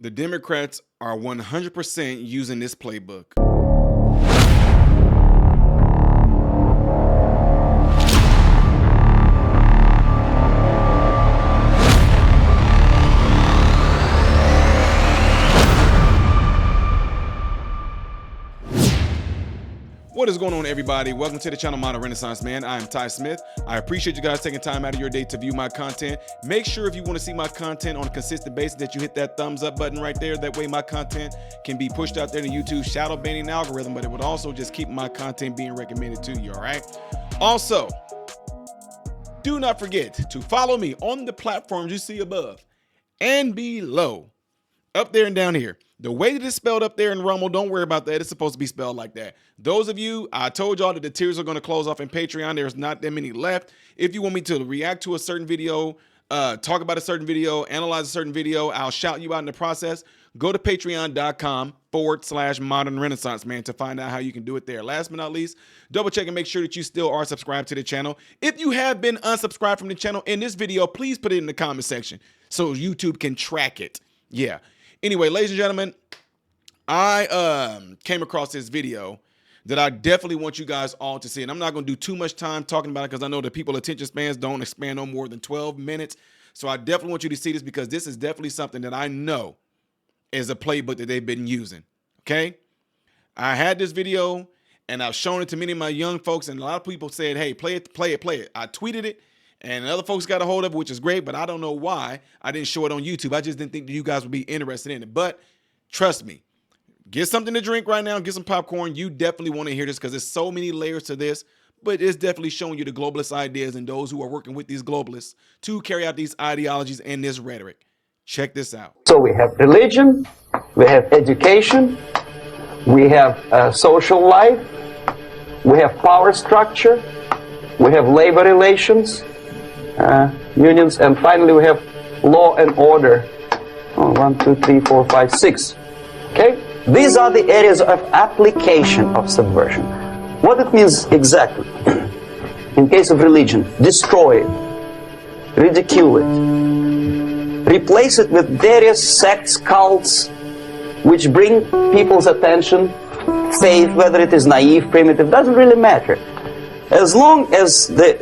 The Democrats are 100% using this playbook. What is going on, everybody? Welcome to the channel Modern Renaissance Man. I am Ty Smith. I appreciate you guys taking time out of your day to view my content. Make sure if you want to see my content on a consistent basis that you hit that thumbs up button right there. That way my content can be pushed out there in the YouTube shadow banning algorithm, but it would also just keep my content being recommended to you, all right? Also, do not forget to follow me on the platforms you see above and below, up there and down here. The way that it's spelled up there in Rumble, don't worry about that. It's supposed to be spelled like that. Those of you, I told y'all that the tiers are going to close off in Patreon. There's not that many left. If you want me to react to a certain video, talk about a certain video, analyze a certain video, I'll shout you out in the process. Go to patreon.com/Modern Renaissance Man to find out how you can do it there. Last but not least, double check and make sure that you still are subscribed to the channel. If you have been unsubscribed from the channel in this video, please put it in the comment section so YouTube can track it. Yeah. Anyway, ladies and gentlemen, I came across this video that I definitely want you guys all to see. And I'm not going to do too much time talking about it because I know that people attention spans don't expand no more than 12 minutes. So I definitely want you to see this because this is definitely something that I know is a playbook that they've been using. Okay? I had this video and I've shown it to many of my young folks, and a lot of people said, hey, play it, play it, play it. I tweeted it. And other folks got a hold of it, which is great, but I don't know why I didn't show it on YouTube. I just didn't think that you guys would be interested in it. But trust me, get something to drink right now, get some popcorn. You definitely want to hear this because there's so many layers to this, but it's definitely showing you the globalist ideas and those who are working with these globalists to carry out these ideologies and this rhetoric. Check this out. So we have religion, we have education, we have social life, we have power structure, we have labor relations, unions, and finally we have law and order. 1, 2, 3, 4, 5, 6. Okay? These are the areas of application of subversion. What it means exactly? In case of religion, destroy it, ridicule it, replace it with various sects, cults, which bring people's attention, faith, whether it is naive, primitive, doesn't really matter. As long as the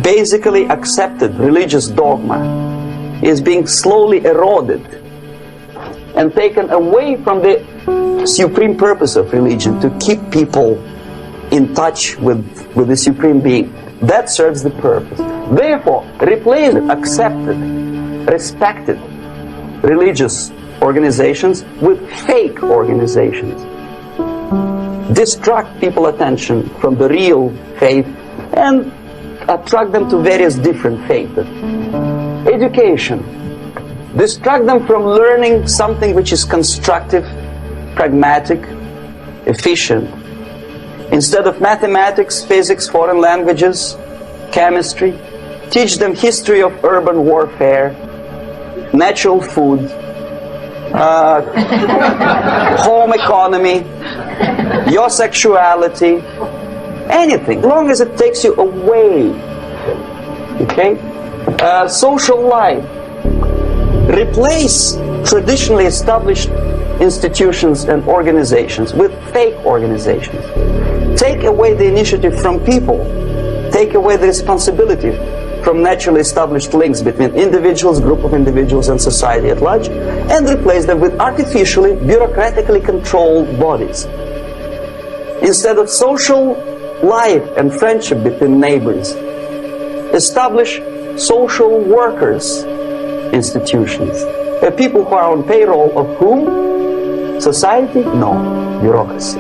basically accepted religious dogma is being slowly eroded and taken away from the supreme purpose of religion, to keep people in touch with the supreme being, that serves the purpose. Therefore, replace accepted, respected religious organizations with fake organizations. Distract people's attention from the real faith and attract them to various different faiths. Education. Distract them from learning something which is constructive, pragmatic, efficient. Instead of mathematics, physics, foreign languages, chemistry, teach them history of urban warfare, natural food, home economy, your sexuality, anything, as long as it takes you away. Okay? Social life. Replace traditionally established institutions and organizations with fake organizations. Take away the initiative from people. Take away the responsibility from naturally established links between individuals, group of individuals, and society at large, and replace them with artificially, bureaucratically controlled bodies. Instead of social life and friendship between neighbors, establish social workers institutions. People who are on payroll of whom? Society? No. Bureaucracy.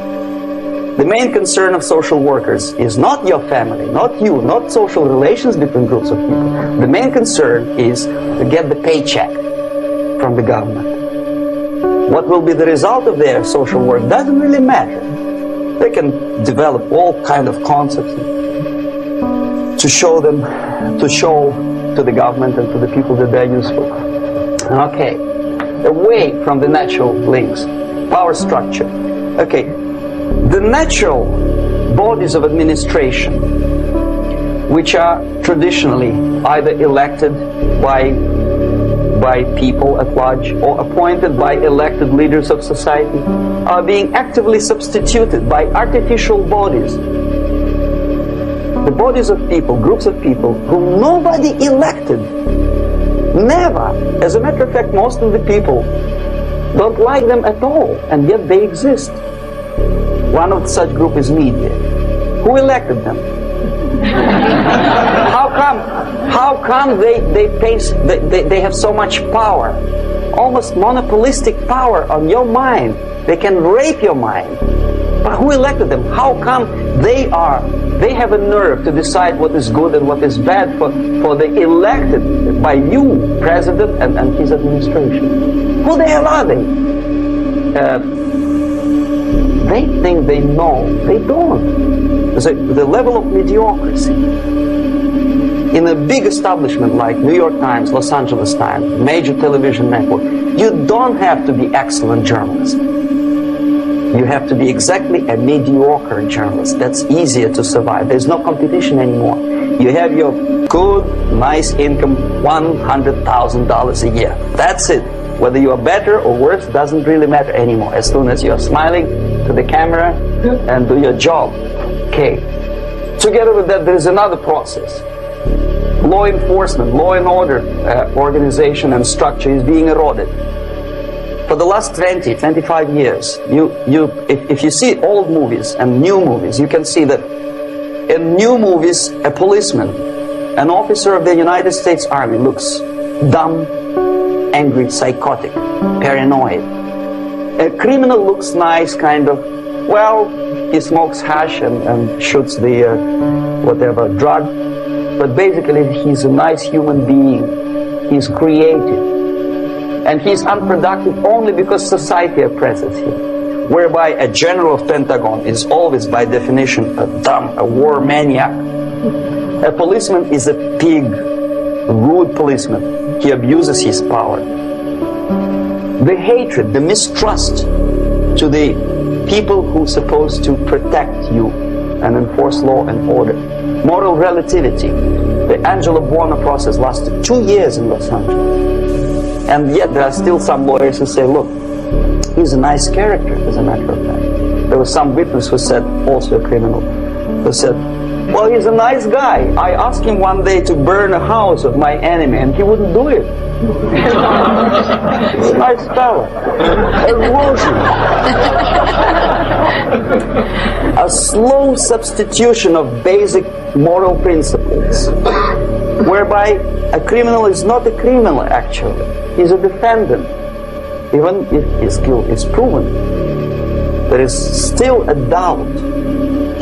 The main concern of social workers is not your family, not you, not social relations between groups of people. The main concern is to get the paycheck from the government. What will be the result of their social work doesn't really matter. They can develop all kind of concepts to show to the government and to the people that they're useful. Okay, away from the natural links, power structure. Okay, the natural bodies of administration, which are traditionally either elected by by people at large or appointed by elected leaders of society are being actively substituted by artificial bodies. The bodies of people, groups of people whom nobody elected. Never. As a matter of fact, most of the people don't like them at all, and yet they exist. One of such group is media. Who elected them? How come they have so much power? Almost monopolistic power on your mind. They can rape your mind. But who elected them? How come they have a nerve to decide what is good and what is bad for the elected by you, president and his administration? Who the hell are they? They think they know. They don't. The level of mediocrity in a big establishment like New York Times, Los Angeles Times, major television network, you don't have to be excellent journalist. You have to be exactly a mediocre journalist. That's easier to survive. There's no competition anymore. You have your good, nice income, $100,000 a year. That's it. Whether you are better or worse doesn't really matter anymore. As soon as you're smiling to the camera and do your job. Okay. Together with that, there is another process. Law enforcement, law and order organization and structure is being eroded. For the last 20, 25 years, if you see old movies and new movies, you can see that in new movies, a policeman, an officer of the United States Army looks dumb, angry, psychotic, paranoid. A criminal looks nice, kind of, well, he smokes hash and shoots the whatever drug, but basically he's a nice human being. He's creative. And he's unproductive only because society oppresses him. Whereby a general of Pentagon is always by definition a dumb, a war maniac. A policeman is a pig, a rude policeman. He abuses his power. The hatred, the mistrust to the people who are supposed to protect you and enforce law and order. Moral relativity. The Angelo Buono process lasted 2 years in Los Angeles. And yet there are still some lawyers who say, look, he's a nice character, as a matter of fact. There was some witness who said, also a criminal, who said, well, he's a nice guy. I asked him one day to burn a house of my enemy, and he wouldn't do it. He's a nice fella. Erosion. A slow substitution of basic moral principles, whereby a criminal is not a criminal, actually. He's a defendant. Even if his guilt is proven, there is still a doubt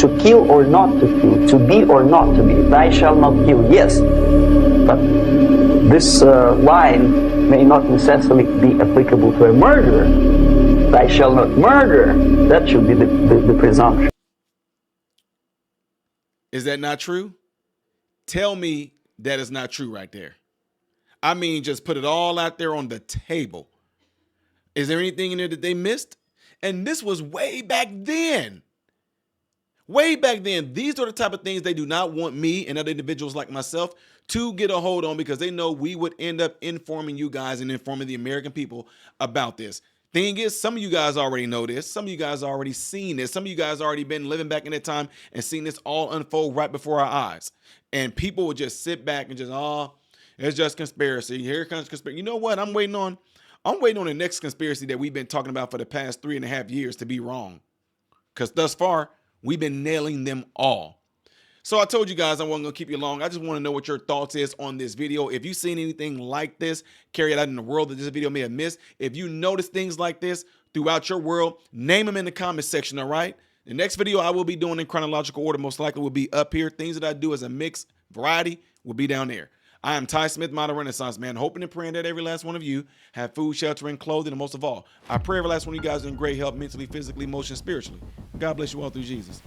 to kill or not to kill, to be or not to be. Thou shalt not kill, yes. But this line may not necessarily be applicable to a murderer. Thou shalt not murder. That should be the presumption. Is that not true? Tell me that is not true right there. I mean, just put it all out there on the table. Is there anything in there that they missed? And this was way back then. Way back then. These are the type of things they do not want me and other individuals like myself to get a hold on, because they know we would end up informing you guys and informing the American people about this. Thing is, some of you guys already know this. Some of you guys already seen this. Some of you guys already been living back in that time and seen this all unfold right before our eyes. And people would just sit back and just, it's just conspiracy. Here comes conspiracy. You know what? I'm waiting on the next conspiracy that we've been talking about for the past 3.5 years to be wrong. Because thus far, we've been nailing them all. So I told you guys I wasn't going to keep you long. I just want to know what your thoughts is on this video. If you've seen anything like this carried out in the world that this video may have missed, if you notice things like this throughout your world, name them in the comment section, all right? The next video I will be doing in chronological order most likely will be up here. Things that I do as a mixed variety will be down there. I am Ty Smith, Modern Renaissance Man, hoping and praying that every last one of you have food, shelter, and clothing, and most of all, I pray every last one of you guys are in great health, mentally, physically, emotionally, spiritually. God bless you all through Jesus.